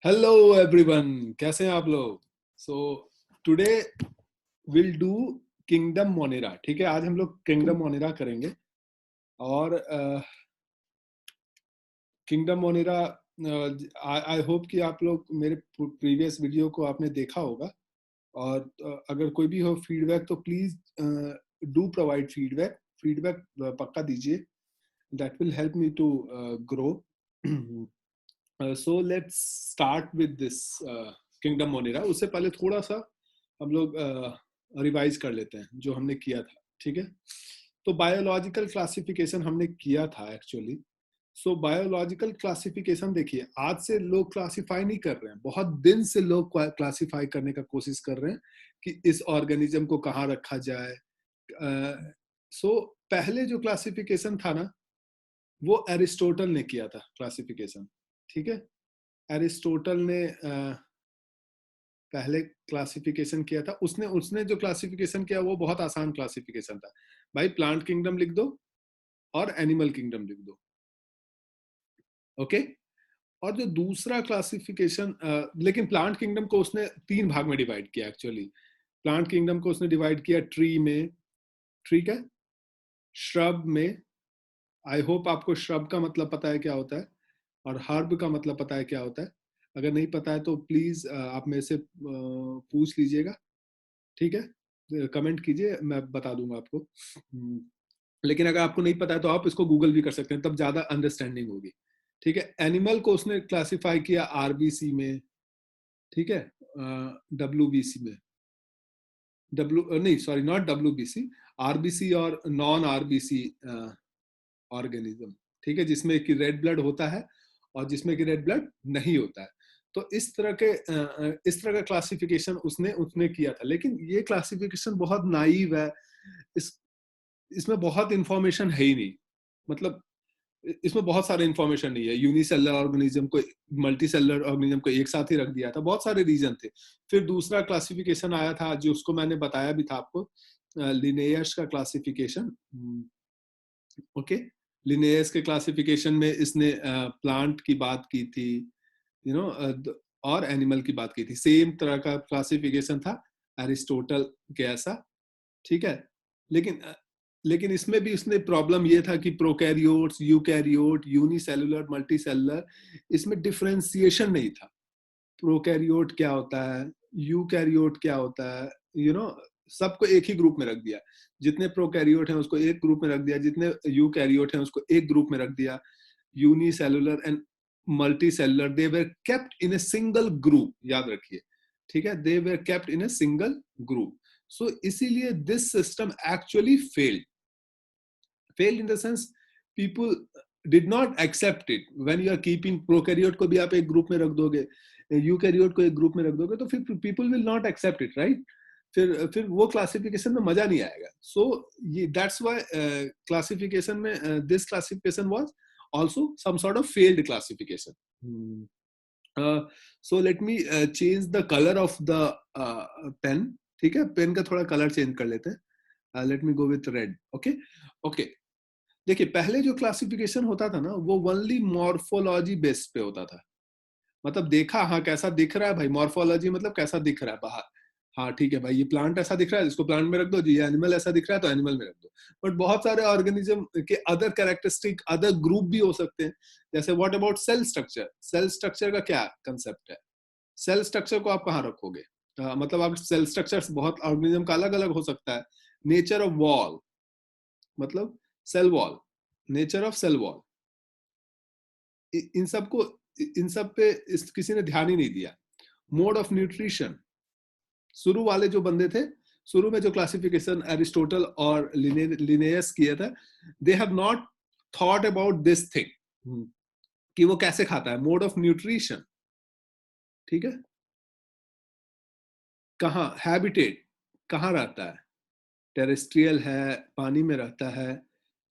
Hello everyone, कैसे हैं आप लोग। So today will do kingdom Monera. ठीक है, आज हम लोग किंगडम मोनेरा करेंगे। और किंगडम मोनेरा, आई होप कि आप लोग मेरे प्रीवियस वीडियो को आपने देखा होगा। और अगर कोई भी हो फीडबैक तो please do provide feedback. Feedback पक्का दीजिए, that will help me to grow. So let's start with this kingdom Monera. उससे पहले थोड़ा सा हम लोग रिवाइज कर लेते हैं जो हमने किया था। ठीक है, तो बायोलॉजिकल क्लासिफिकेशन हमने किया था एक्चुअली। सो बायोलॉजिकल क्लासिफिकेशन देखिए, आज से लोग क्लासिफाई नहीं कर रहे हैं, बहुत दिन से लोग क्लासिफाई करने का कोशिश कर रहे हैं कि इस ऑर्गेनिज्म को कहाँ रखा जाए। सो पहले जो क्लासिफिकेशन था ना, वो एरिस्टोटल ने किया था क्लासिफिकेशन। ठीक है, एरिस्टोटल ने पहले क्लासिफिकेशन किया था। उसने उसने जो क्लासिफिकेशन किया वो बहुत आसान क्लासिफिकेशन था। भाई प्लांट किंगडम लिख दो और एनिमल किंगडम लिख दो। ओके। और जो दूसरा क्लासिफिकेशन, लेकिन प्लांट किंगडम को उसने तीन भाग में डिवाइड किया एक्चुअली। प्लांट किंगडम को उसने डिवाइड किया ट्री में, ठीक है, श्रब में। आई होप आपको श्रब का मतलब पता है क्या होता है, और हर्ब का मतलब पता है क्या होता है। अगर नहीं पता है तो प्लीज आप मेरे से पूछ लीजिएगा। ठीक है, कमेंट कीजिए, मैं बता दूंगा आपको। लेकिन अगर आपको नहीं पता है तो आप इसको गूगल भी कर सकते हैं, तब ज्यादा अंडरस्टैंडिंग होगी। ठीक है, एनिमल को उसने क्लासिफाई किया आरबीसी में। ठीक है, डब्ल्यूबीसी में, डब्ल्यू नहीं सॉरी नॉट डब्ल्यूबीसी, आरबीसी और नॉन आरबीसी ऑर्गेनिज्म। ठीक है, जिसमें कि रेड ब्लड होता है और जिसमें कि रेड ब्लड नहीं होता है। तो इस तरह का क्लासिफिकेशन उसने उसने किया था। लेकिन ये क्लासिफिकेशन बहुत नाइव है। इस इसमें बहुत इंफॉर्मेशन है ही नहीं। मतलब इसमें बहुत सारे इंफॉर्मेशन नहीं है। यूनिसेलुलर ऑर्गेनिज्म को, मल्टी सेलुलर ऑर्गेनिज्म को एक साथ ही रख दिया था, बहुत सारे रीजन थे। फिर दूसरा क्लासिफिकेशन आया था जो उसको मैंने बताया भी था आपको, लिनेयस का क्लासिफिकेशन। ओके, लिनेयस के क्लासिफिकेशन में इसने प्लांट की बात की थी, यू नो, और एनिमल की बात की थी। सेम तरह का क्लासिफिकेशन था एरिस्टोटल के ऐसा। ठीक है, लेकिन लेकिन इसमें भी उसने प्रॉब्लम ये था कि प्रोकैरियोट्स, यूकैरियोट, यूनिसेलुलर, मल्टीसेलुलर, इसमें डिफरेंशिएशन नहीं था। प्रोकैरियोट क्या होता है, यूकैरियोट क्या होता है, यू नो, सबको एक ही ग्रुप में रख दिया। जितने प्रोकैरियोट हैं उसको एक ग्रुप में रख दिया, जितने यूकैरियोट हैं उसको एक ग्रुप में रख दिया। Unicellular and multicellular, they were kept in a single group, याद रखिए। ठीक है, they were kept in a single group. So इसीलिए this system actually failed in the sense people did not accept it. When you are keeping prokaryote को भी आप एक group में रख दोगे, यूकैरियोट को एक ग्रुप में रख दोगे, तो फिर people will not accept it, right. फिर वो क्लासिफिकेशन में मजा नहीं आएगा। सो ये दैट्स व्हाई क्लासिफिकेशन में this classification was also some sort of failed classification. So let me change the color of the pen. ठीक है, पेन का थोड़ा कलर चेंज कर लेते हैं। Let me go with red. Okay okay, देखिए पहले जो क्लासिफिकेशन होता था ना, वो ओनली मॉर्फोलॉजी बेस्ड पे होता था। मतलब देखा, हाँ कैसा दिख रहा है भाई, मॉर्फोलॉजी मतलब कैसा दिख रहा है बाहर। हाँ ठीक है भाई, ये प्लांट ऐसा दिख रहा है, इसको प्लांट में रख दो जी। ये एनिमल ऐसा दिख रहा है तो एनिमल में रख दो। बट बहुत सारे ऑर्गेनिज्म के अदर कैरेक्टरिस्टिक, अदर ग्रुप भी हो सकते हैं। जैसे what about cell structure. Cell structure का क्या कंसेप्ट है? सेल स्ट्रक्चर को आप कहाँ रखोगे? मतलब आप सेल स्ट्रक्चर बहुत ऑर्गेनिज्म का अलग अलग हो सकता है। नेचर ऑफ वॉल, मतलब cell wall, nature of cell wall, इन सब को, इन सब पे किसी ने ध्यान ही नहीं दिया। मोड ऑफ न्यूट्रिशन, शुरू वाले जो बंदे थे, शुरू में जो क्लासिफिकेशन एरिस्टोटल और लिनेयस किया था, they have not thought about this thing कि वो कैसे खाता है। मोड ऑफ न्यूट्रिशन, ठीक है, कहाँ हैबिटेट, कहाँ रहता है, टेरेस्ट्रियल है, पानी में रहता है।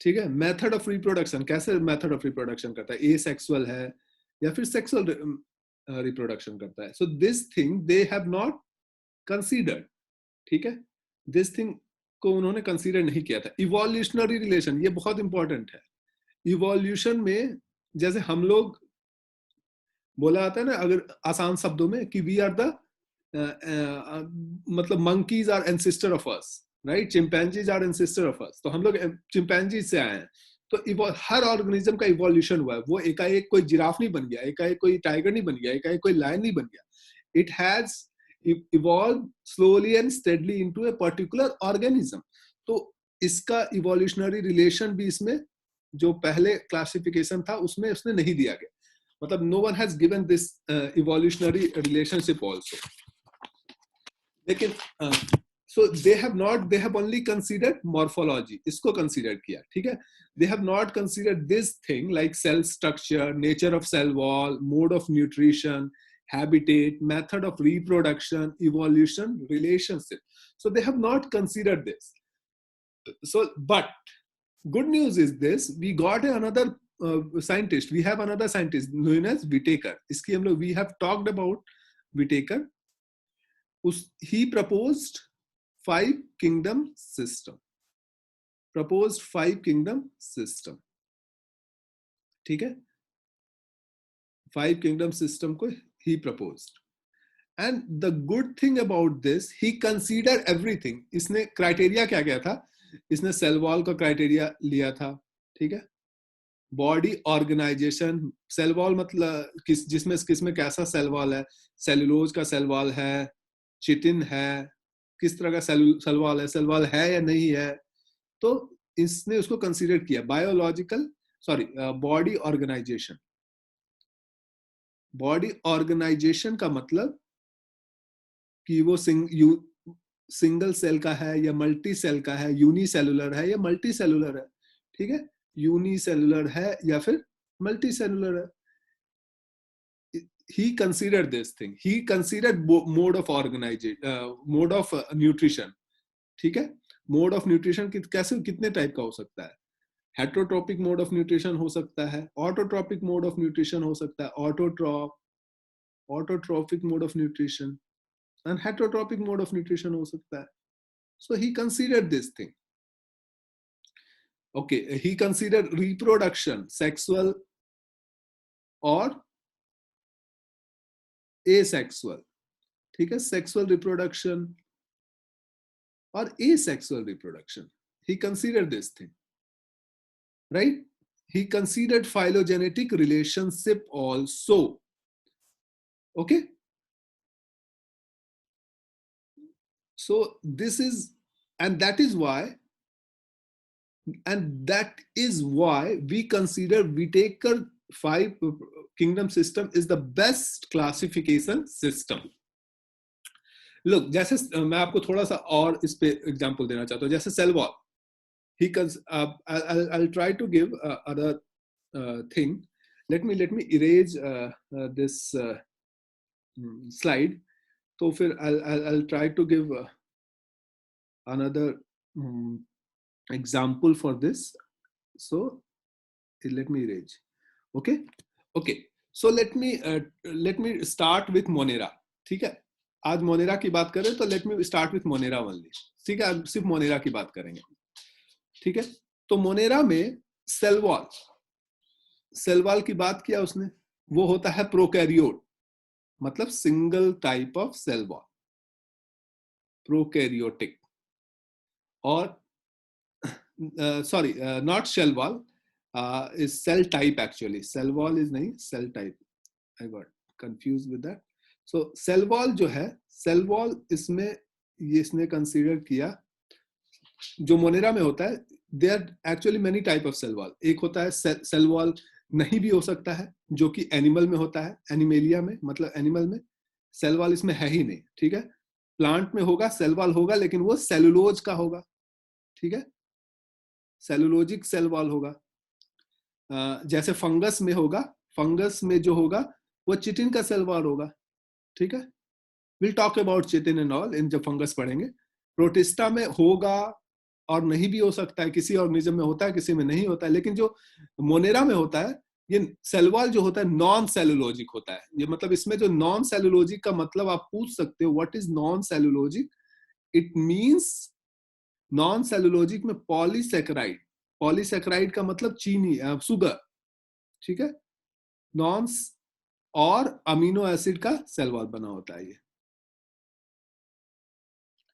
ठीक है, मेथड ऑफ रिप्रोडक्शन, कैसे मेथड ऑफ रिप्रोडक्शन करता है, ए सेक्सुअल है या फिर सेक्सुअल रिप्रोडक्शन करता है। So this thing they have not considered. ठीक है, दिस थिंग को उन्होंने कंसीडर नहीं किया था। इवोल्यूशनरी रिलेशन, ये बहुत इंपॉर्टेंट है। इवोल्यूशन में जैसे हम लोग बोला जाता है ना अगर आसान शब्दों में कि वी आर द मतलब monkeys are ancestor of us, right? Chimpanzees are ancestor of us. तो हम लोग चिंपैंजी से आए हैं. तो हर ऑर्गेनिज्म का इवोल्यूशन हुआ है. वो एकाएक कोई जिराफ नहीं बन गया, एकाएक कोई टाइगर नहीं बन गया, एकाएक कोई लायन नहीं बन गया. It has evolve slowly and steadily into a particular organism. तो इसका इवोल्यूशनरी रिलेशन भी इसमें जो पहले क्लासिफिकेशन था उसमें उसने नहीं दिया गया. मतलब no one has given this evolutionary relationship also. लेकिन so they have only considered morphology, इसको consider किया. ठीक है, they have not considered this thing like cell structure, nature of cell wall, mode of nutrition, habitat, method of reproduction, evolution, relationship. So they have not considered this. So but good news is this, we got another scientist, we have another scientist known as Whitaker. इसकी हम लोग we have talked about Whitaker. He proposed 5 kingdom system. Proposed 5 kingdom system. ठीक है, 5 kingdom system को he proposed. And the good thing about this, he considered everything. इसने criteria क्या क्या था? इसने cell wall का criteria लिया था. ठीक है, बॉडी ऑर्गेनाइजेशन. सेल वॉल मतलब जिसमें कैसा सेल वॉल है, सेलुलोज का सेल वॉल है, चिटिन है, किस तरह का सेल वॉल है या नहीं है. तो इसने उसको कंसीडर किया. Biological body organization. Body organization का मतलब कि वो सिंगल सेल का है या मल्टी सेल का है, यूनिसेलुलर है या मल्टी सेलुलर है. ठीक है, यूनिसेलुलर है या फिर मल्टी सेलुलर है. He considered this thing. He considered mode of organization, mode of nutrition. ठीक है, मोड ऑफ न्यूट्रिशन कैसे कितने टाइप का हो सकता है. हेट्रोट्रोपिक मोड ऑफ न्यूट्रिशन हो सकता है, ऑटोट्रोपिक मोड ऑफ न्यूट्रिशन हो सकता है, autotrophic mode of nutrition and heterotrophic mode of nutrition हो सकता है. So he considered this thing. Okay, he considered reproduction, sexual or asexual. ठीक है, sexual reproduction or asexual reproduction. He considered this thing, right? He considered phylogenetic relationship also. Okay, so this is, and that is why we consider Whitaker 5 kingdom system is the best classification system. Look, जैसे मैं आपको थोड़ा सा और इस पे example देना चाहता हूँ. जैसे cell wall, I'll try to give other thing. Let me erase this slide. तो फिर I'll try to give another example for this. So let me erase. Okay. So let me start with Monera. ठीक है, आज Monera की बात करें तो let me start with Monera only. ठीक है, आज सिर्फ मोनेरा की बात करेंगे. ठीक है, तो मोनेरा में सेल वॉल की बात किया उसने. वो होता है प्रोकैरियोट, मतलब single type of cell wall, prokaryotic. और not cell wall, is cell type actually. Cell wall is नहीं, cell type. I got confused with that. So cell wall जो है, cell wall इसने कंसीडर किया. जो मोनेरा में होता है, there are actually many type of cell wall. एक होता है cell wall नहीं भी हो सकता है, जो कि एनिमल में होता है, एनिमेलिया में, मतलब एनिमल में सेल वॉल इसमें है ही नहीं. ठीक है, प्लांट में होगा सेल वॉल होगा, लेकिन वो सेलुलोज का होगा. ठीक है, सेलुलोजिक सेल वॉल होगा. जैसे फंगस में होगा, फंगस में जो होगा वो चिटिन का सेल वॉल होगा. ठीक है, will talk about chitin and all in जब फंगस पढ़ेंगे. प्रोटिस्टा में होगा और नहीं भी हो सकता है, किसी ऑर्गेनिज्म में होता है, किसी में नहीं होता है. लेकिन जो मोनेरा में होता है, ये सेल वॉल जो होता है नॉन सेलुलोजिक होता है. ये मतलब इसमें जो नॉन सेलुलोजिक का मतलब आप पूछ सकते हो, what is non cellulosic. It means non cellulosic में पॉलीसेकेराइड. पॉलीसेकेराइड का मतलब चीनी, शुगर. ठीक है, नॉन और अमीनो एसिड का सेल वॉल बना होता है ये,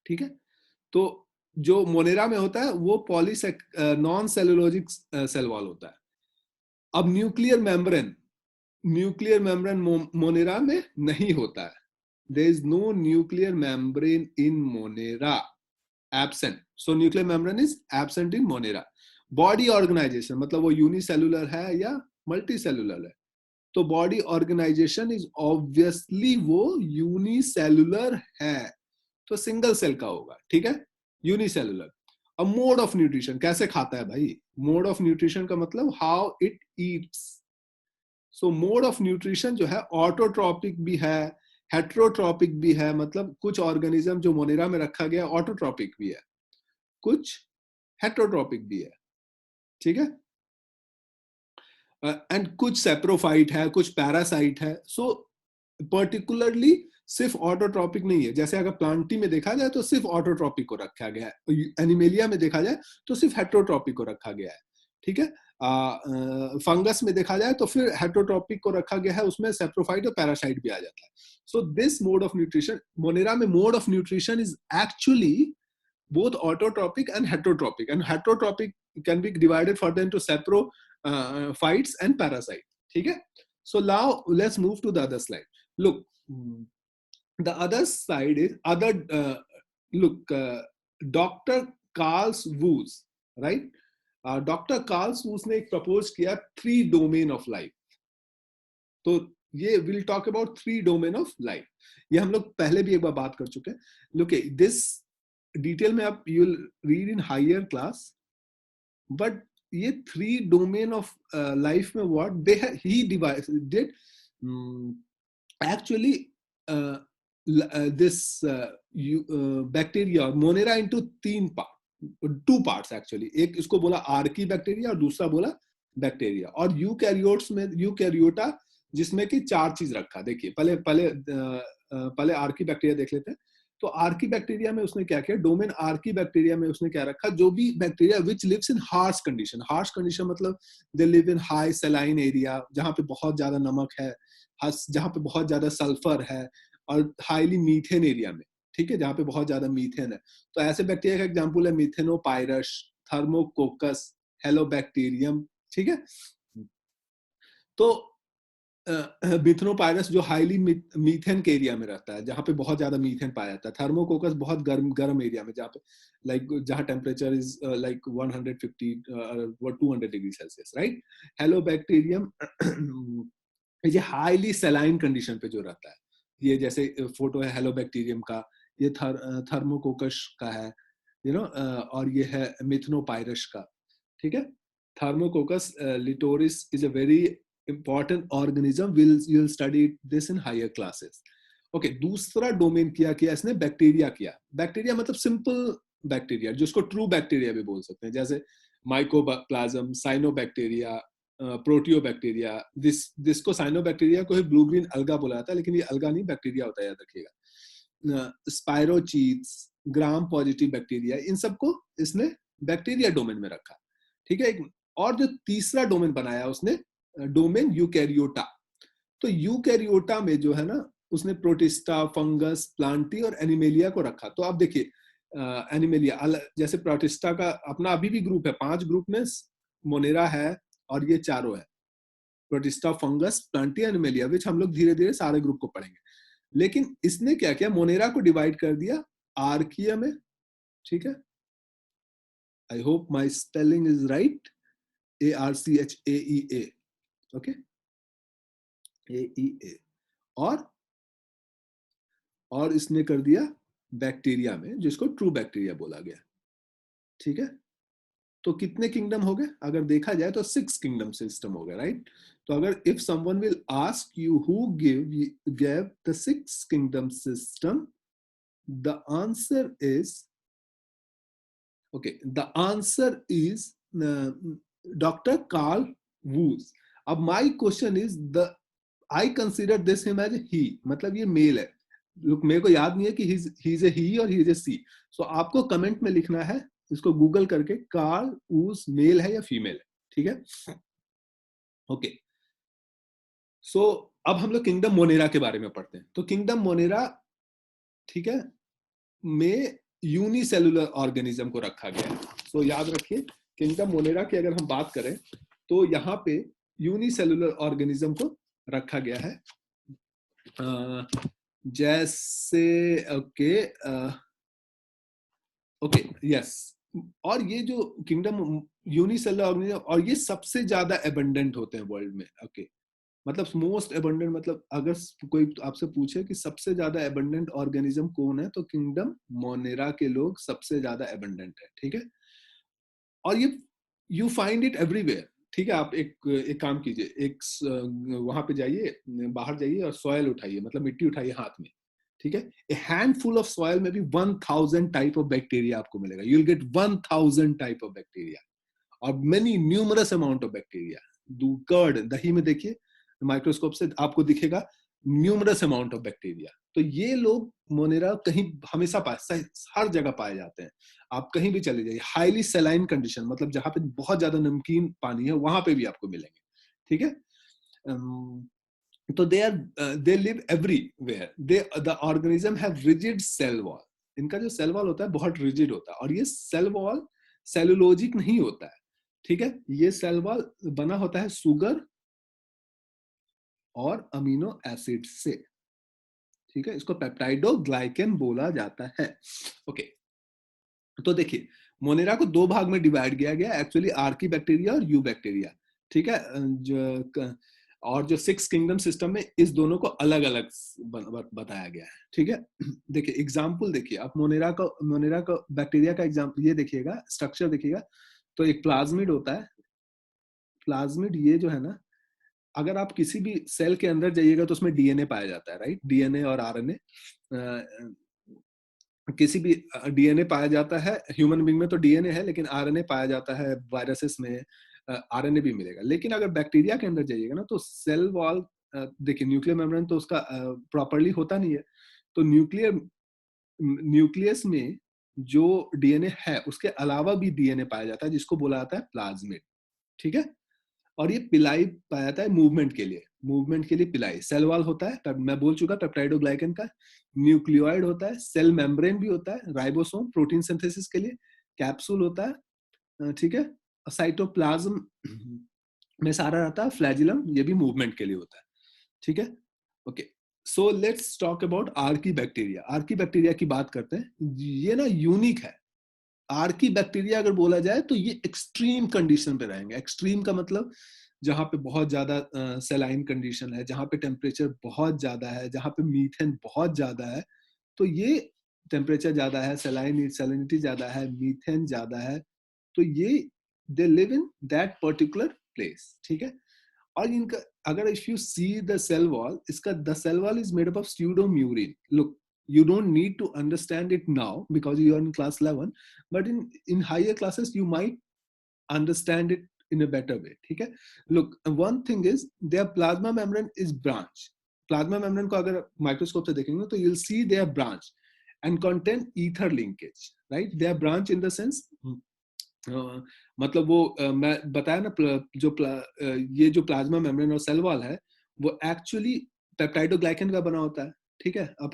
ठीक है। तो जो मोनेरा में होता है वो नॉन सेलुलोजिक सेल वॉल होता है। अब न्यूक्लियर मेम्ब्रेन मोनेरा में नहीं होता है। There is no nuclear membrane in Monera, absent. So nuclear membrane is absent in Monera. Body organization मतलब वो यूनिसेलुलर है या मल्टी सेलुलर है। तो बॉडी ऑर्गेनाइजेशन इज ऑब्वियसली वो यूनिसेलुलर है, तो सिंगल सेल का होगा, ठीक है, यूनिसेलुलर। अब मोड ऑफ न्यूट्रिशन, कैसे खाता है भाई? मोड ऑफ न्यूट्रिशन का मतलब how it eats. So mode of nutrition जो है ऑटोट्रॉपिक भी है, हेट्रोट्रॉपिक भी है, मतलब कुछ ऑर्गेनिज्म जो मोनेरा में रखा गया ऑटोट्रॉपिक भी है, कुछ हेट्रोट्रॉपिक भी है, ठीक है। एंड कुछ सेप्रोफाइट है, कुछ पैरासाइट है। सो पर्टिकुलरली सिर्फ ऑटोट्रॉपिक नहीं है। जैसे अगर प्लांटी में देखा जाए तो सिर्फ ऑटोट्रॉपिक को रखा गया है, एनिमेलिया में देखा जाए तो सिर्फ हेट्रोट्रॉपिक को रखा गया है, ठीक है। फंगस में देखा जाए तो फिर हेट्रोट्रॉपिक को रखा गया है, उसमें सेप्रोफाइट और पैरासाइट भी आ जाता है। So this mode of nutrition, Monera में mode of nutrition is actually both autotropic and heterotropic can be divided further into saprophytes and parasite, ठीक है। So now let's move to the other slide. Look, the other side is other look Dr. Carl Woos, right? Dr. Carl Woos ने एक propose किया 3 domain of life. तो ये will talk about 3 domain of life. ये हम लोग पहले भी एक बार बात कर चुके हैं। लुक, दिस डिटेल में आप you will read in higher class, but ये 3 डोमेन ऑफ लाइफ में व्हाट दे ही divided actually this bacteria Monera into 2 parts actually. एक इसको बोला आर्की बैक्टीरिया और दूसरा बोला बैक्टीरिया। और यूकैरियोट्स में यूकैरियोटा जिसमें कि 4 चीज रखा। देखिए पहले आर्की बैक्टीरिया देख लेते हैं। तो आर्की बैक्टीरिया में उसने क्या किया, डोमेन आर्की बैक्टीरिया में उसने क्या रखा, जो भी bacteria which lives in harsh condition. Harsh condition मतलब they live in high saline area, जहां पे बहुत ज्यादा नमक है, जहां पे बहुत ज्यादा सल्फर है, और हाईली मीथेन एरिया में, ठीक है, जहां पे बहुत ज्यादा मीथेन है। तो ऐसे बैक्टीरिया का एग्जांपल है मिथेनोपायरस, थर्मोकोकस, हेलोबैक्टीरियम, ठीक है। तो मिथेनोपायरस जो हाईली मीथेन के एरिया में रहता है, जहां पे बहुत ज्यादा मीथेन पाया जाता है। थर्मोकोकस बहुत गर्म एरिया में, जहां पे जहां temperature is 150 200 degree Celsius, right. Halobacterium ये हाईली सलाइन कंडीशन पे जो रहता है। ये जैसे फोटो है हेलोबैक्टीरियम का, ये थर्मोकोकस का है, और ये है मिथेनोपायरस का, ठीक है। Thermococcus litoralis is a very important organism. You'll study this in higher classes. Okay, दूसरा डोमेन किया इसने बैक्टीरिया किया। बैक्टीरिया मतलब सिंपल बैक्टीरिया, जिसको ट्रू बैक्टीरिया भी बोल सकते हैं, जैसे माइकोप्लाज्म, साइनोबैक्टीरिया, प्रोटियोबैक्टीरिया। जिसको साइनोबैक्टीरिया को ही ब्लू ग्रीन अलगा बोला जाता है, लेकिन ये अलगा नहीं, बैक्टीरिया होता है, याद रखिएगा। स्पाइरोचीट्स, ग्राम पॉजिटिव बैक्टीरिया, इन सबको इसने बैक्टीरिया डोमेन में रखा, ठीक है। और जो तीसरा डोमेन बनाया उसने, डोमेन यूकैरियोटा। तो यूकैरियोटा में जो है ना, उसने प्रोटिस्टा, फंगस, प्लांटी और एनिमेलिया को रखा। तो आप देखिए एनिमेलिया, जैसे प्रोटिस्टा का अपना अभी भी ग्रुप है, 5 ग्रुप में मोनेरा है और ये चारों है, प्रोटिस्टा, फंगस, प्लांटी, एनिमेलिया, विच हम लोग धीरे धीरे सारे ग्रुप को पढ़ेंगे। लेकिन इसने क्या किया, मोनेरा को डिवाइड कर दिया आर्किया में, ठीक है। I hope my spelling is right, ARCHAEA, okay, AEA। और इसने कर दिया बैक्टीरिया में, जिसको ट्रू बैक्टीरिया बोला गया, ठीक है। तो कितने किंगडम हो गए? अगर देखा जाए तो 6 किंगडम सिस्टम हो गया, राइट। तो अगर if someone will ask you who gave the 6 kingdom system, the answer is Dr. Carl Woos. अब my question is I consider this him as he, मतलब ये मेल है। लुक, मेरे को याद नहीं है कि he is a he और he is a she। सो आपको कमेंट में लिखना है, इसको गूगल करके, कार्ल वूस मेल है या फीमेल है, ठीक है। ओके, सो अब हम लोग किंगडम मोनेरा के बारे में पढ़ते हैं। तो किंगडम मोनेरा, ठीक है, में यूनिसेलुलर ऑर्गेनिज्म को रखा गया है। तो याद रखिए, किंगडम मोनेरा की अगर हम बात करें तो यहाँ पे यूनिसेलुलर ऑर्गेनिज्म को रखा गया है। जैसे ओके ओके यस, और ये जो किंगडम यूनिसेलुलर ऑर्गेनिज्म, और ये सबसे ज्यादा एबंडेंट होते हैं वर्ल्ड में। ओके मतलब मोस्ट एबंडेंट, मतलब अगर कोई आपसे पूछे कि सबसे ज्यादा एबंडेंट ऑर्गेनिज्म कौन है, तो किंगडम मोनेरा के लोग सबसे ज्यादा एबंडेंट है, ठीक है। और ये यू फाइंड इट एवरीवेयर, ठीक है। आप एक काम कीजिए, एक वहां पे जाइए, बाहर जाइए और सॉयल उठाइए, मतलब मिट्टी उठाइए हाथ में, ठीक है। ए हैंडफुल ऑफ सॉयल में भी 1000 टाइप ऑफ बैक्टीरिया आपको मिलेगा। You will get 1000 type of bacteria और many numerous amount of bacteria. Curd, दही में देखिए माइक्रोस्कोप से आपको दिखेगा न्यूमरस अमाउंट ऑफ बैक्टीरिया। तो ये लोग मोनेरा कहीं हमेशा पाए, हर जगह पाए जाते हैं। आप कहीं भी चले जाइए, हाईली सेलाइन कंडीशन, मतलब जहां पे बहुत ज्यादा नमकीन पानी है वहां पे भी आपको मिलेंगे, ठीक है। तो they live everywhere. The organism have rigid cell wall. इनका जो सेल वॉल होता है बहुत रिजिड होता है, और ये सेल वॉल सेलुलोजिक नहीं होता है, ठीक है। ये सेल वॉल बना होता है सुगर और अमीनो एसिड से, ठीक है। इसको पेप्टाइडोग्लाइकेन बोला जाता है। ओके, तो देखिए मोनेरा को दो भाग में डिवाइड किया गया एक्चुअली, आर्की बैक्टीरिया और यू बैक्टीरिया, ठीक है। और जो 6 किंगडम सिस्टम में इस दोनों को अलग अलग बताया गया है, ठीक है। देखिए एग्जाम्पल देखिए, आप मोनेरा का बैक्टीरिया का एग्जाम्पल ये देखिएगा, स्ट्रक्चर देखिएगा। तो एक प्लाज्मिड होता है। प्लाज्मिड ये जो है ना, अगर आप किसी भी सेल के अंदर जाइएगा तो उसमें डीएनए पाया जाता है, राइट। डीएनए और आरएनए, किसी भी डीएनए पाया जाता है। ह्यूमन बीइंग में तो डीएनए है, लेकिन आरएनए पाया जाता है वायरसेस में, आरएनए भी मिलेगा। लेकिन अगर बैक्टीरिया के अंदर जाइएगा ना, तो सेल वॉल, देखिए न्यूक्लियर मेम्ब्रेन तो उसका प्रॉपरली होता नहीं है। तो न्यूक्लियस में जो डीएनए है उसके अलावा भी डीएनए पाया जाता है, जिसको बोला जाता है प्लाज्मिड, ठीक है। और ये पिलाई पाया जाता है मूवमेंट के लिए, पिलाई। सेल वॉल होता है, मैं बोल चुका पेप्टाइडोग्लाइकन का। न्यूक्लियोइड होता है, सेल मेम्ब्रेन भी होता है, राइबोसोम प्रोटीन सिंथेसिस के लिए, कैप्सूल होता है, ठीक है। साइटोप्लाज्म में सारा रहता है, फ्लैजिलम ये भी मूवमेंट के लिए होता है, ठीक है। Okay, so let's talk about Archie bacteria. Archie bacteria की बात करते हैं। ये ना यूनिक है। आर्की बैक्टीरिया अगर बोला जाए तो ये एक्सट्रीम कंडीशन पे रहेंगे। एक्सट्रीम का मतलब जहां पे बहुत ज्यादा सेलाइन कंडीशन है, जहां पे टेम्परेचर बहुत ज्यादा है, जहां पे मीथेन बहुत ज्यादा है। तो ये टेम्परेचर ज्यादा है, सैलिनिटी ज्यादा है, मीथेन ज्यादा है, तो ये they live in that particular place, ठीक है। और इनका अगर if you see the cell wall, इसका the cell wall is made up of pseudomurein. Look, you don't need to understand it now because you are in class 11, but in higher classes you might understand it in a better way, ठीक है। look, one thing is their plasma membrane is branch. plasma membrane को अगर microscope से देखेंगे तो you'll see their branch and contain ether linkage, right. their branch in the sense, मतलब वो मैं बताया ना, ये जो प्लाज्मा मेम्ब्रेन और सेल वॉल है वो एक्चुअली पेप्टाइडोग्लाइकन का बना होता है, ठीक है। और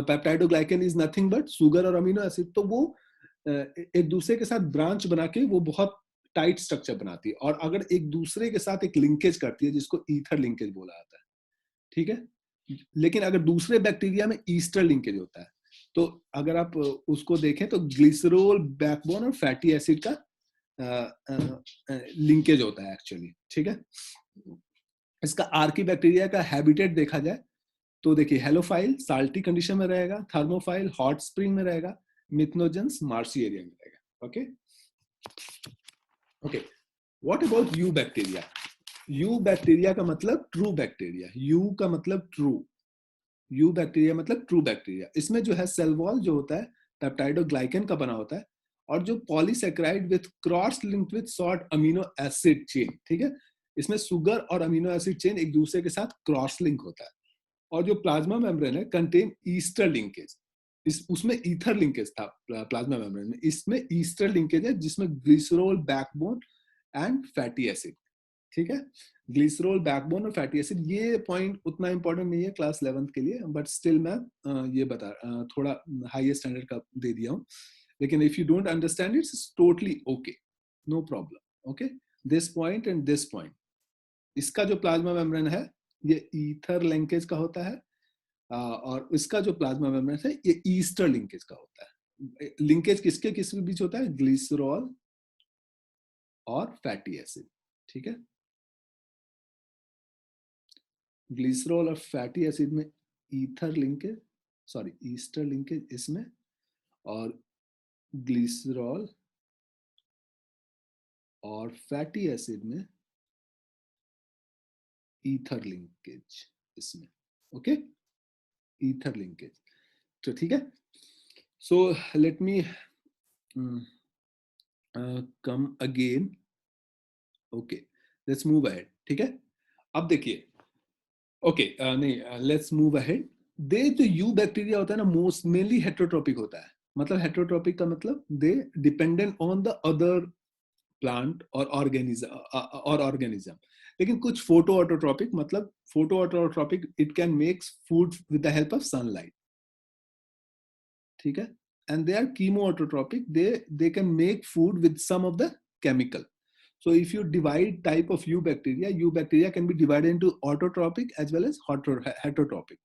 peptidoglycan is nothing but sugar और अमीनो एसिड। तो वो एक दूसरे के साथ ब्रांच बना के वो बहुत टाइट स्ट्रक्चर बनाती है, और अगर एक दूसरे के साथ एक लिंकेज करती है जिसको ईथर लिंकेज बोला जाता है, ठीक है। लेकिन अगर दूसरे बैक्टीरिया में ईस्टर लिंकेज होता है, तो अगर आप उसको देखें तो ग्लिसरोल बैकबोन और फैटी एसिड का लिंकेज होता है एक्चुअली, ठीक है। इसका आर्की बैक्टीरिया का हैबिटेट देखा जाए तो देखिए, हेलोफाइल साल्टी कंडीशन में रहेगा, थर्मोफाइल हॉट स्प्रिंग में रहेगा, मिथनोजेंस मार्सी एरिया में रहेगा। Okay okay, what about you bacteria. You bacteria का मतलब ट्रू बैक्टीरिया। यू का मतलब ट्रू, यू बैक्टीरिया मतलब ट्रू बैक्टीरिया। इसमें जो है सेल वॉल जो होता है पेप्टाइडोग्लाइकन का बना होता है, और जो polysaccharide with cross linked with short amino acid chain, ठीक है। इसमें सुगर और अमीनो एसिड चेन एक दूसरे के साथ क्रॉस लिंक होता है। और जो प्लाज्मा मेम्ब्रेन है कंटेन ईस्टर लिंकेज। उसमें ईथर लिंकेज था प्लाज्मा मेम्ब्रेन में, इसमें ईस्टर लिंकेज है जिसमें glycerol backbone and fatty acid ठीक है, ग्लिसरॉल, बैकबोन और फैटी एसिड, ये पॉइंट उतना इंपॉर्टेंट नहीं है क्लास 11th के लिए, बट स्टिल मैं ये बता थोड़ा हाईएस्ट स्टैंडर्ड का दे दिया हूँ, लेकिन if you don't understand it's totally okay, no problem. Okay, this point and this point, इसका जो प्लाज्मा मेम्ब्रेन है ये ईथर लिंकेज का होता है, और इसका जो प्लाज्मा मेम्ब्रेन है ये ईस्टर लिंकेज का होता है। लिंकेज किसके किस बीच होता है? ग्लिसरॉल और फैटी एसिड, ठीक है। ग्लिसरॉल और फैटी एसिड में ether linkage, sorry Easter linkage इसमें, और ग्लिसरॉल और फैटी एसिड में ईथर लिंकेज इसमें। ओके, ईथर लिंकेज, तो ठीक है। So let me come again. Okay, let's move ahead, ठीक है। अब देखिए, ओके नहीं, लेट्स मूव अहेड। दे जो यू बैक्टीरिया होता है ना, मोस्ट मेनली हेट्रोट्रोपिक होता है। मतलब हेट्रोट्रोपिक का मतलब they dependent on the other plant और ऑर्गेनिज्म। लेकिन कुछ फोटो ऑटोट्रोपिक, मतलब photo autotrophic, it can makes food with the help of sunlight, ठीक है। And they are chemo autotrophic, they can make food with some of the chemical. So if you divide type of U bacteria can be divided into autotrophic as well as heterotrophic.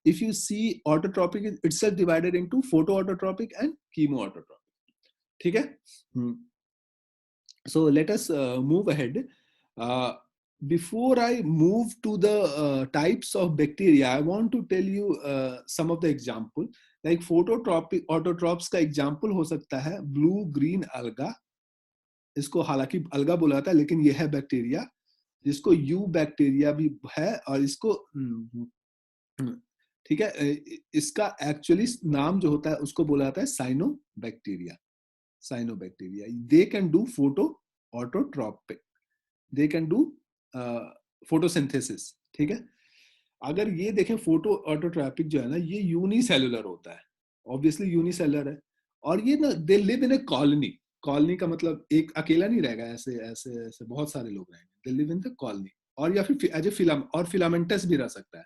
If you see autotrophic is itself divided into photoautotrophic and chemoautotrophic. ठीक है? So let us move ahead. Before I move to the types of bacteria, I want to tell you some of the example. Like phototropic autotrophs का example हो सकता है blue green alga. इसको हालांकि अलगा बोला जाता है, लेकिन यह है बैक्टीरिया जिसको यू बैक्टीरिया भी है, और इसको ठीक है, इसका एक्चुअली नाम जो होता है उसको बोला जाता है cyanobacteria. Cyanobacteria, they can do photoautotrophic, they can do photosynthesis, ठीक है। अगर ये देखें फोटो ऑटोट्रोपिक जो है ना, ये यूनिसेलुलर होता है, ऑब्वियसली यूनिसेलुलर है, और ये ना दे लिव इन ए कॉलोनी. कॉलोनी का मतलब एक अकेला नहीं रहेगा, ऐसे ऐसे ऐसे बहुत सारे लोग रहेंगे. दे लिव इन द कॉलोनी, और या फिर एज ए फिलाम और फिलामेंटस भी रह सकता है,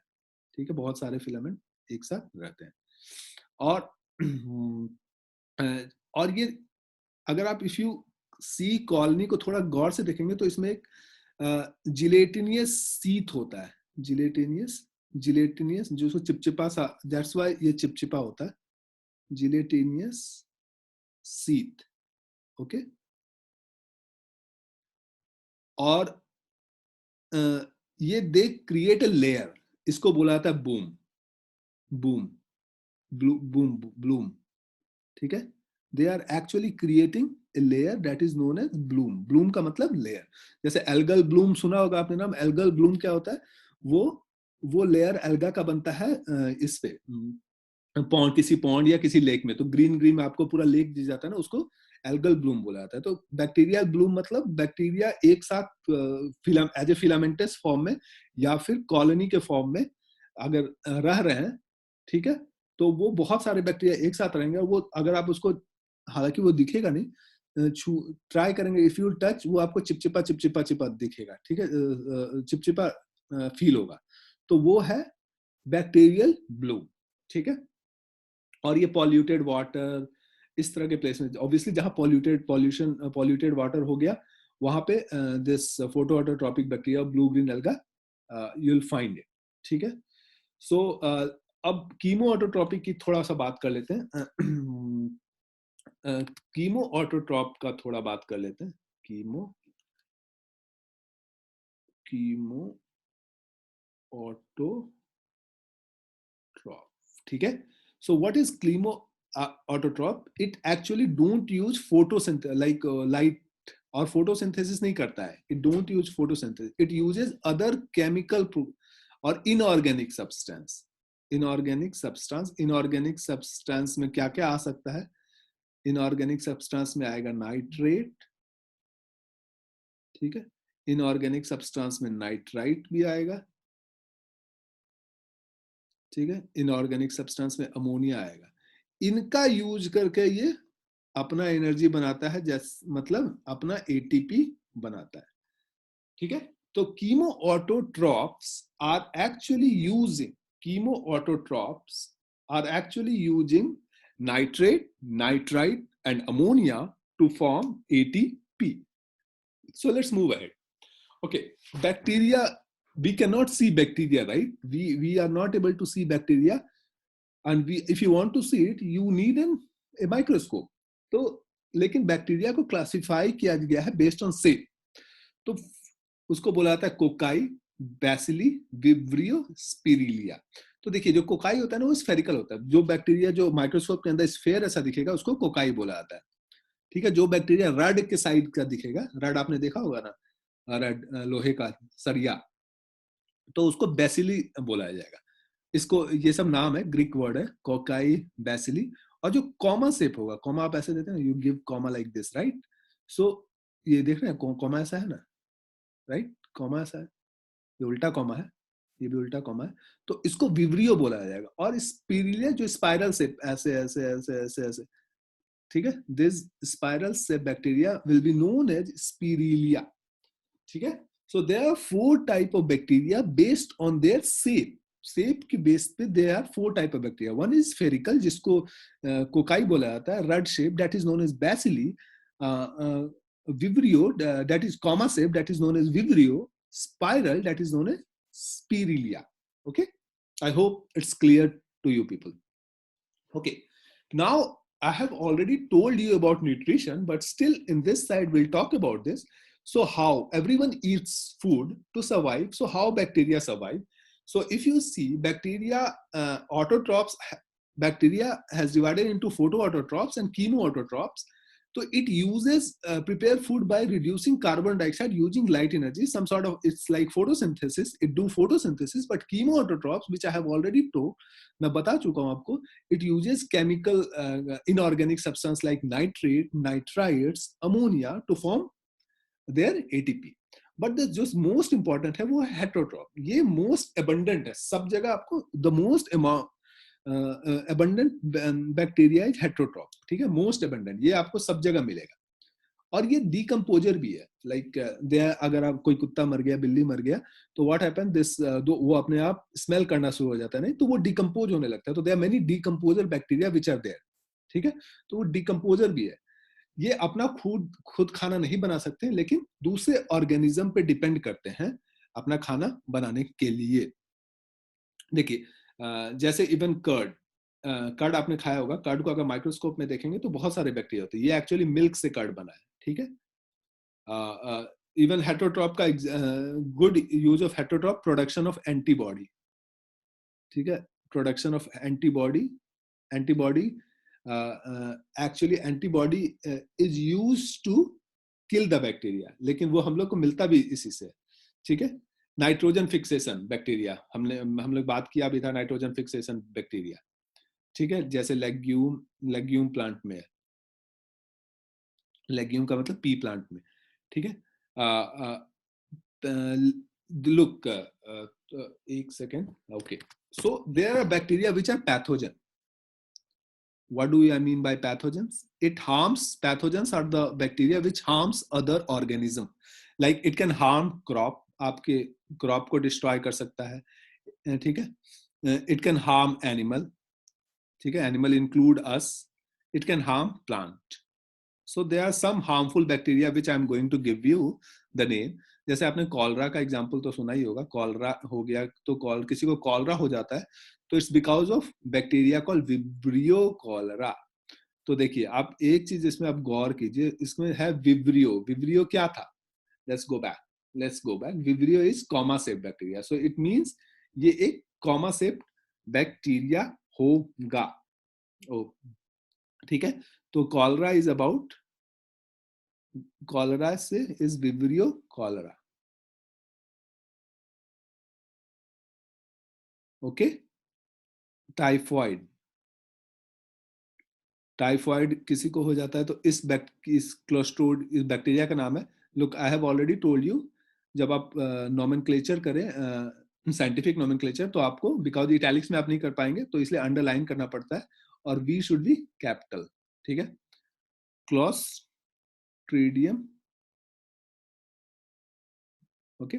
ठीक है, बहुत सारे फिलामेंट एक साथ रहते हैं. और और ये अगर आप इफ यू सी कॉलोनी को थोड़ा गौर से देखेंगे तो इसमें एक जिलेटिनियस सीथ होता है. जिलेटिनियस जिलेटिनियस जो चिपचिपा सा, दैट्स व्हाई ये चिपचिपा होता है, जिलेटिनियस सीथ. ओके, और ये दे क्रिएट अ लेयर, इसको बोला जाता है बूम. बूम बूम ब्लूम, ठीक है. They are actually creating a layer that is known as bloom. Bloom का मतलब लेयर. जैसे एल्गल ब्लूम सुना होगा आपने नाम. एल्गल ब्लूम क्या होता है? वो लेयर एल्गा का बनता है इस पे पॉन्ड, किसी पॉन्ड या किसी लेक में. तो ग्रीन ग्रीन में आपको पूरा लेक दिख जाता है ना, उसको एल्गल ब्लूम बोला जाता है. तो बैक्टीरियल ब्लूम मतलब बैक्टीरिया एक साथ एज ए फिलामेंटस फॉर्म में या फिर कॉलोनी के फॉर्म में अगर रह रहे हैं, ठीक है, तो वो बहुत सारे बैक्टीरिया एक साथ रहेंगे. और वो अगर आप उसको, हालांकि वो दिखेगा नहीं, ट्राई करेंगे, इफ यू टच, वो आपको चिपचिपा चिपचिपा चिपा दिखेगा, ठीक है, चिपचिपा फील होगा. तो वो है बैक्टीरियल ब्लूम, ठीक है. और ये पॉल्यूटेड वाटर, इस तरह के प्लेस में, ऑब्वियसली जहां पॉल्यूटेड वाटर हो गया, वहां पे this photo autotrophic bacteria blue green alga you will find it, ठीक है. सो अब कीमो ऑटोट्रोपिक की थोड़ा सा बात कर लेते हैं. कीमो ऑटोट्रॉप का थोड़ा बात कर लेते हैं. कीमो ऑटोट्रॉप, ठीक है. So what is chemo autotroph? It actually don't use photosynthesis like light, और फोटोसिंथेसिस नहीं करता है. It don't use photosynthesis, it uses other chemical और इनऑर्गेनिक सब्सटेंस. इनऑर्गेनिक सब्सटेंस में क्या क्या आ सकता है? इनऑर्गेनिक सब्सटेंस में आएगा नाइट्रेट, ठीक है. इनऑर्गेनिक सब्सटेंस में नाइट्राइट भी आएगा, ठीक है. इनऑर्गेनिक सब्सटेंस में अमोनिया आएगा. इनका यूज करके ये अपना एनर्जी बनाता है, जैसे मतलब अपना एटीपी बनाता है, ठीक है. तो chemoautotrophs are actually using chemoautotrophs are actually using nitrate, nitrite, and ammonia to form ATP. So let's move ahead. Okay, bacteria, we cannot see bacteria, right? We are not able to see bacteria, and if you want to see it, you need a microscope. तो लेकिन bacteria को classify किया गया है based on सेप. तो उसको बोला जाता है कोकाई, बैसिली, विब्रियो, स्पिरिलिया. तो देखिए जो कोकाई होता है ना वो स्फेरिकल होता है. जो बैक्टीरिया जो माइक्रोस्कोप के अंदर स्फेयर ऐसा दिखेगा उसको कोकाई बोला जाता है. ठीक है. जो बैक्टीरिया रड के साइड का दिखेगा, रड आपने देखा होगा ना, रड लोहे का सरिया, तो उसको बैसिली बोला जाएगा. इसको ये सब नाम है, ग्रीक वर्ड है, कोकाई, बैसिली. और जो कॉमा शेप होगा, कॉमा आप ऐसे देते हैं, you give comma like this, right? So ये देख रहे हैं कॉमा ऐसा है ना, राइट? कॉमा ऐसा है, ये उल्टा कॉमा है, ये भी उल्टा कॉमा है. तो इसको विब्रियो बोला जाएगा. और स्पिरिलिया जो स्पाइरल शेप, ऐसे ऐसे ऐसे ऐसे ऐसे, ठीक है, this spiral shape bacteria will be known as spirilla. ठीक है. So there are 4 type of bacteria based on their shape. Shape की बेस पे there are 4 type of bacteria. One is spherical, जिसको कोकाई बोला जाता है, rod shape, that is known as bacilli. Vibrio, that is comma shape, that is known as Vibrio. Spiral, that is known as Spirilia. Okay, I hope it's clear to you people. Okay, now I have already told you about nutrition, but still in this side we'll talk about this. So how everyone eats food to survive, so how bacteria survive. So if you see bacteria, autotrophs, bacteria has divided into photoautotrophs and chemoautotrophs. So it uses prepare food by reducing carbon dioxide using light energy, some sort of, it's like photosynthesis, it do photosynthesis. But chemoautotrophs, which I have already told, मैं बता चुका हूं आपको, it uses chemical inorganic substance like nitrate, nitrites, ammonia to form their ATP. But the just most important है वो heterotroph. ये most abundant है सब जगह आपको. The most amount abundant bacteria is heterotroph. ठीक है, most abundant, ये आपको सब जगह मिलेगा. और ये डिकम्पोजर भी है. लाइक अगर आप कोई कुत्ता मर गया, बिल्ली मर गया, तो व्हाट हैपन, दिस वो अपने आप स्मेल करना शुरू हो जाता है, नहीं तो वो डिकम्पोज होने लगता है. तो there are many decomposer bacteria which are there. ठीक है, तो वो डिकम्पोजर भी है. ये अपना खुद खाना नहीं बना सकते, लेकिन दूसरे ऑर्गेनिज्म पे डिपेंड करते हैं अपना खाना बनाने के लिए. देखिए जैसे इवन कर्ड, कर्ड आपने खाया होगा. कर्ड को अगर माइक्रोस्कोप में देखेंगे तो बहुत सारे बैक्टीरिया होते हैं. ये एक्चुअली मिल्क से कर्ड बना है. ठीक है. इवन हेटरोट्रॉप का good use of heterotroph, production of antibody. ठीक है, production of antibody. Antibody actually antibody is used to kill the bacteria, लेकिन वो हम लोग को मिलता भी इसी से. ठीक है. नाइट्रोजन फिक्सेशन बैक्टीरिया, हम लोग बात किया भी था, नाइट्रोजन फिक्सेशन बैक्टीरिया. ठीक है, जैसे लेग्यूम प्लांट में, लेग्यूम का मतलब पी प्लांट में. ठीक है. लुक, एक second. Okay, so there are bacteria which are pathogen. What do I mean by pathogens? It harms. Pathogens are the bacteria which harms other organism. Like it can harm crop. आपके crop को destroy कर सकता है. ठीक है. It can harm animal. ठीक है. Animal include us. It can harm plant. So there are some harmful bacteria which I am going to give you the name. जैसे आपने कॉलरा का एग्जाम्पल तो सुना ही होगा. कॉलरा हो गया तो किसी को कॉलरा हो जाता है तो it's because of bacteria call vibrio cholera. तो देखिए आप एक चीज इसमें आप गौर कीजिए, इसमें है विब्रियो. विब्रियो क्या था? Let's go back. Vibrio is comma shape bacteria. So it means ये एक कॉमा शेप बैक्टीरिया होगा. ठीक है. तो कॉलरा इज अबाउट, कॉलरा से is vibrio cholera. Okay. Typhoid, typhoid किसी को हो जाता है तो इस क्लोस्ट्रोड, इस बैक्टीरिया का नाम है. Look, I have already told you, जब आप नोमेनक्लेचर करें, साइंटिफिक नोमेनक्लेचर, तो आपको, बिकॉज इटैलिक्स में आप नहीं कर पाएंगे तो इसलिए अंडरलाइन करना पड़ता है, और वी शुड बी कैपिटल. ठीक है. Clostridium, okay,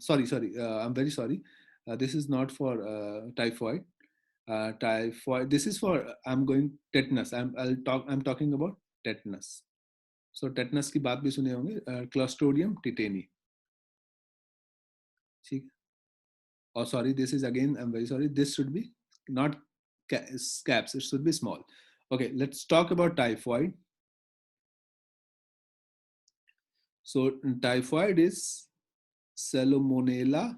sorry, I'm very sorry. This is not for typhoid. Typhoid. This is for I'm going tetanus. I'm talking about tetanus. So tetanus की बात भी सुने होंगे. Clostridium tetani. ठीक. Oh, sorry. This is again. I'm very sorry. This should be not scabs. It should be small. Okay. Let's talk about typhoid. So typhoid is Salmonella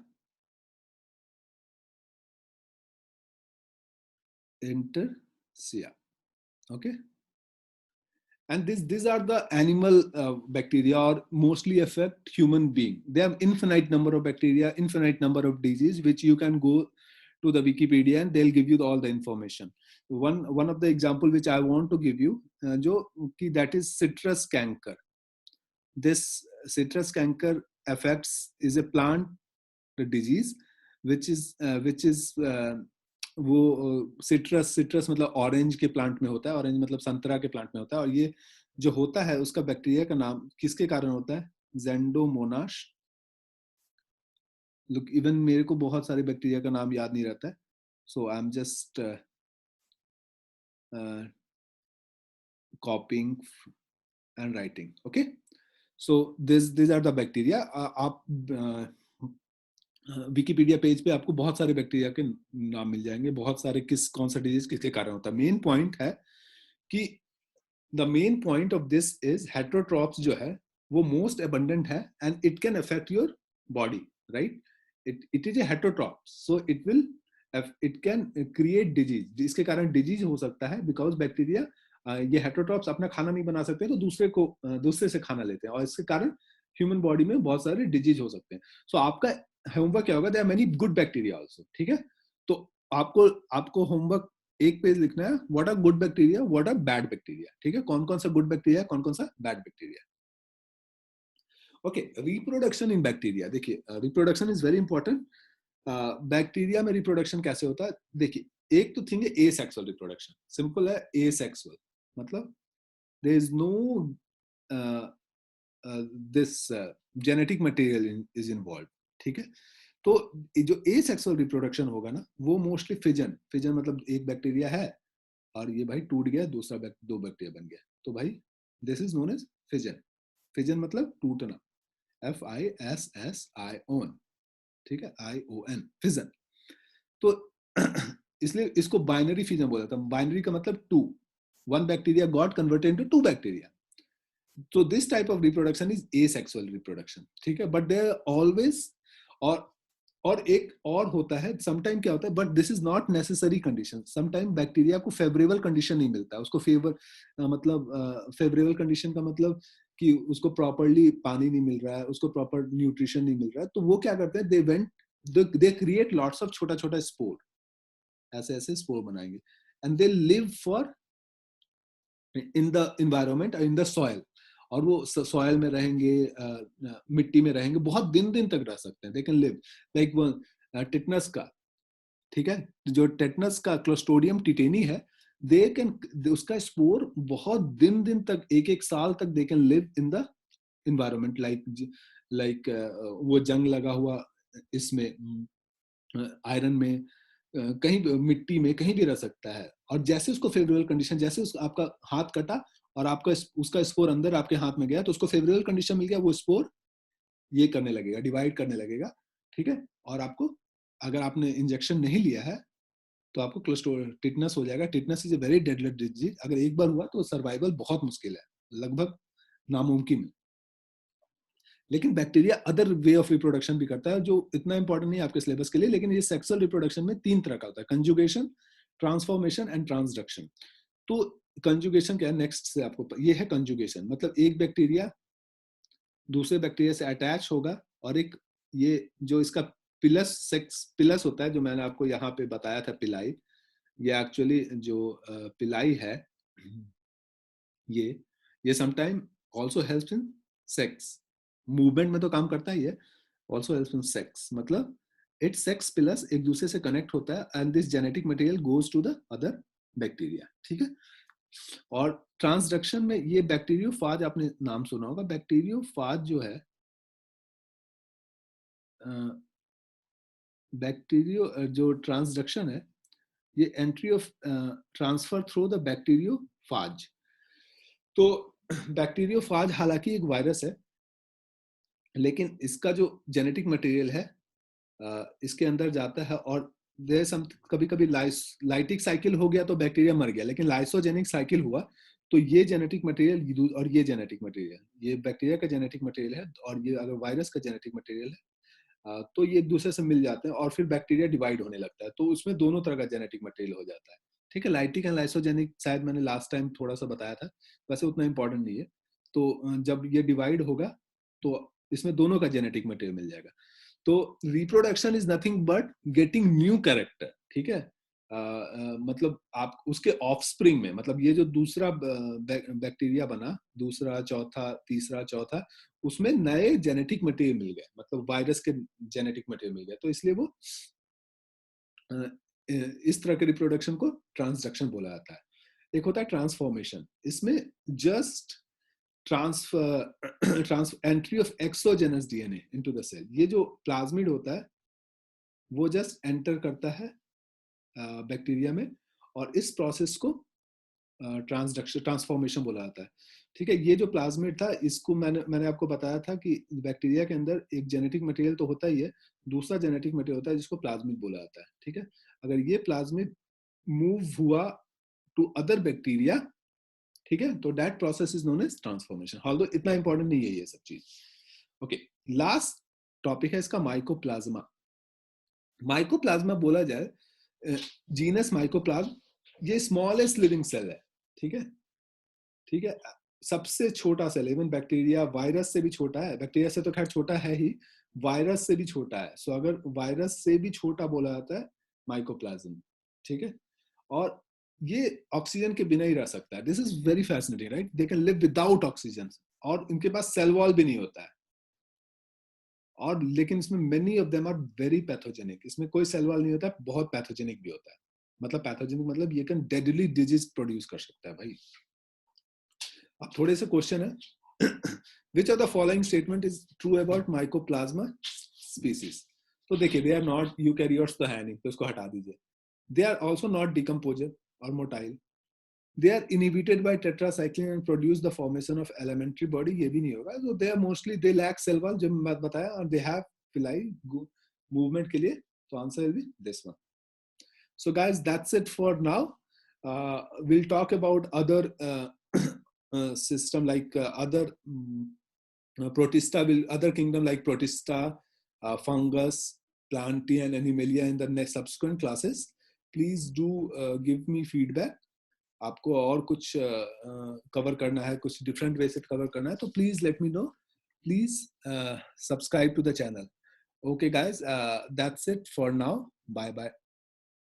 enteria. Okay. And these are the animal bacteria, or mostly affect human being. They have infinite number of bacteria, infinite number of disease, which you can go to the Wikipedia and they'll give you all the information. One of the example which I want to give you, that is citrus canker. This citrus canker is a plant disease which is वो citrus मतलब orange के plant में होता है. Orange मतलब संतरा के plant में होता है. और ये जो होता है उसका बैक्टीरिया का नाम किसके कारण होता है? जेंडोमोनास. लुक, इवन मेरे को बहुत सारे बैक्टीरिया का नाम याद नहीं रहता है. So I am just copying and writing. Okay. So these are the bacteria. आप विकिपीडिया पेज पे आपको बहुत सारे बैक्टीरिया के नाम मिल जाएंगे. बहुत सारे कौन सा डिजीज किसके कारण होता है. मेन पॉइंट है कि the main point of this is heterotrophs जो है वो मोस्ट अबंडेंट है and it can affect your body. Right. It is a heterotroph. So it can create disease. इसके कारण डिजीज हो सकता है बिकॉज बैक्टीरिया ये हेटरोट्रॉप्स अपना खाना नहीं बना सकते तो दूसरे से खाना लेते हैं और इसके कारण ह्यूमन बॉडी में बहुत सारे डिजीज हो सकते हैं. सो आपका होमवर्क क्या होगा? There are many good bacteria also. ठीक है. तो आपको होमवर्क एक पेज लिखना है. What are good bacteria, what are bad bacteria. ठीक है. कौन कौन सा गुड बैक्टीरिया, कौन कौन सा bad bacteria. Okay. Reproduction in bacteria. देखिए, reproduction is very important. Bacteria में रिप्रोडक्शन कैसे होता है? देखिए, एक तो थिंग है एसेक्सुअल रिप्रोडक्शन. सिंपल है. एसेक्सुअल मतलब there is no this genetic material is involve. ठीक है. तो जो एसेक्सुअल रिप्रोडक्शन होगा ना वो मोस्टली फिजन मतलब एक बैक्टीरिया है और ये भाई टूट गया, दो बैक्टीरिया बन गया. तो भाई this is known as fission. Fission मतलब टूटना. FISSION. ठीक है. ION fission. तो इसलिए इसको बाइनरी फिजन बोला था. बाइनरी का मतलब two. One bacteria got converted into two bacteria. So this type of reproduction is asexual reproduction. ठीक है. But there always और एक और होता है. समटाइम क्या होता है, but this is not necessary condition. Sometime bacteria को फेवरेबल कंडीशन नहीं मिलता. उसको फेवरेबल कंडीशन का मतलब कि उसको प्रॉपरली पानी नहीं मिल रहा है, उसको प्रॉपर न्यूट्रिशन नहीं मिल रहा है. तो वो क्या करते हैं? दे क्रिएट लॉट्स ऑफ छोटा छोटा स्पोर. ऐसे स्पोर बनाएंगे and they live for in the environment, in the soil. और वो सॉइल में रहेंगे, मिट्टी में रहेंगे, बहुत दिन तक रह सकते हैं. They can live like tetanus का. ठीक है. जो टेटनस का क्लोस्ट्रिडियम टिटेनी है, दे कैन उसका स्पोर बहुत दिन तक, एक साल तक they can live in the environment. Like वो जंग लगा हुआ इसमें आयरन में, कहीं मिट्टी में कहीं भी रह सकता है. और जैसे उसको फेवरेबल कंडीशन, जैसे आपका हाथ कटा और आपका उसका स्पोर अंदर आपके हाथ में गया तो उसको फेवरेबल कंडीशन मिल गया, वो स्पोर ये करने लगेगा, डिवाइड करने लगेगा. ठीक है. और आपको अगर आपने इंजेक्शन नहीं लिया है तो आपको टिटनस हो जाएगा. Tetanus is a very deadly disease. अगर एक बार हुआ तो सर्वाइवल बहुत मुश्किल है, लगभग नामुमकिन है. लेकिन bacteria other way of reproduction भी करता है जो इतना इंपॉर्टेंट नहीं है आपके सिलेबस के लिए. लेकिन ये सेक्सुअल रिप्रोडक्शन में 3 तरह का होता है: कंजुगेशन, ट्रांसफॉर्मेशन एंड ट्रांसडक्शन. तो कंजुगेशन क्या है? नेक्स्ट से आपको ये है कंजुगेशन. मतलब एक बैक्टीरिया दूसरे बैक्टीरिया से अटैच होगा और एक ये जो इसका पिलस होता है, जो मैंने आपको यहाँ पे बताया था पिलाई. ये एक्चुअली जो पिलाई है ये sometime also helps in sex. Movement में तो काम करता ही है, ऑल्सो हेल्प्स इन सेक्स. मतलब इट सेक्स पिलस एक दूसरे से कनेक्ट होता है and this genetic material goes to the other bacteria. ठीक है. और ट्रांसडक्शन में ये बैक्टीरियोफाज, आपने नाम सुना होगा. बैक्टीरियोफाज जो है बैक्टीरियो जो ट्रांसडक्शन है, ये entry of transfer through the bacteriophage. तो बैक्टीरियोफाज हालांकि एक वायरस है, लेकिन इसका जो जेनेटिक मटेरियल है इसके अंदर जाता है, और कभी कभी लाइटिक साइकिल हो गया तो बैक्टीरिया मर गया, लेकिन लाइसोजेनिक साइकिल हुआ तो ये जेनेटिक मटेरियल और ये जेनेटिक मटेरियल, ये बैक्टीरिया का जेनेटिक मटेरियल है और ये अगर वायरस का जेनेटिक मटेरियल है, तो ये एक दूसरे से मिल जाते हैं और फिर बैक्टीरिया डिवाइड होने लगता है, तो उसमें दोनों तरह का जेनेटिक मटेरियल हो जाता है। ठीक है, लाइटिक एंड लाइसोजेनिक शायद मैंने लास्ट टाइम थोड़ा सा बताया था, वैसे उतना इंपॉर्टेंट नहीं है। तो जब ये डिवाइड होगा तो इसमें दोनों का जेनेटिक मटेरियल मिल जाएगा। तो reproduction is nothing but getting new character. ठीक है, मतलब आप उसके ऑफस्प्रिंग में, मतलब ये जो दूसरा बैक्टीरिया बना, दूसरा चौथा तीसरा चौथा, उसमें नए जेनेटिक मटेरियल मिल गए, मतलब वायरस के जेनेटिक मटेरियल मिल गए, तो इसलिए वो इस तरह के रिप्रोडक्शन को ट्रांसडक्शन बोला जाता है। एक होता है ट्रांसफॉर्मेशन, इसमें just entry of exogenous DNA into the cell. ये जो प्लाज्मिड होता है वो जस्ट एंटर करता है बैक्टीरिया में, और इस प्रोसेस को ट्रांसफॉर्मेशन बोला जाता है। ठीक है, ये जो प्लाज्मिड था, इसको मैंने आपको बताया था कि बैक्टीरिया के अंदर एक जेनेटिक मटेरियल तो होता ही है, दूसरा जेनेटिक मटेरियल होता है जिसको प्लाज्मिड बोला जाता है। ठीक है, अगर ये प्लाज्मिड मूव हुआ टू अदर बैक्टीरिया, ठीक है, तो that process is known as transformation. Although इतना इंपॉर्टेंट नहीं है ये सब चीज। ओके, लास्ट टॉपिक है इसका माइकोप्लाज्मा। माइकोप्लाज्मा बोला जाए, जीनस माइकोप्लाज्म, ये स्मॉलेस्ट लिविंग सेल है। ठीक है, ठीक है, सबसे छोटा सेल, इवन बैक्टीरिया वायरस से भी छोटा है, बैक्टीरिया से तो खैर छोटा है ही, वायरस से भी छोटा है। सो अगर वायरस से भी छोटा बोला जाता है माइकोप्लाज्म। ठीक है, और ये ऑक्सीजन के बिना ही रह सकता है। This is very fascinating, right? They can live without oxygen, और इनके पास सेल वॉल भी नहीं होता है, और लेकिन इसमें many of them are very pathogenic. इसमें कोई सेल वॉल नहीं होता है, बहुत पैथोजेनिक भी होता है। मतलब पैथोजेनिक मतलब ये कैन डेडली डिजीज प्रोड्यूस कर सकता है भाई। अब थोड़े से क्वेश्चन है, which of the following statement is true about mycoplasma species? तो देखिए, दे आर नॉट यूकैरियोट्स, तो है नहीं, तो इसको हटा दीजिए। They are also not decomposer और motile. They are inhibited by tetracycline and produce the formation of elementary body, ये भी नहीं होगा। So they are mostly, they lack cell wall, जो मैं बताया, और they have villi movement के लिए, तो answer will be this one. So guys, that's it for now. We'll talk about other system like other protista, other kingdom like protista, fungus, plantae and animalia in the next subsequent classes. Please do give me feedback. आपको और कुछ cover करना है, कुछ different way से cover करना है, तो please let me know, please subscribe to the channel. Okay guys, that's it for now, bye bye.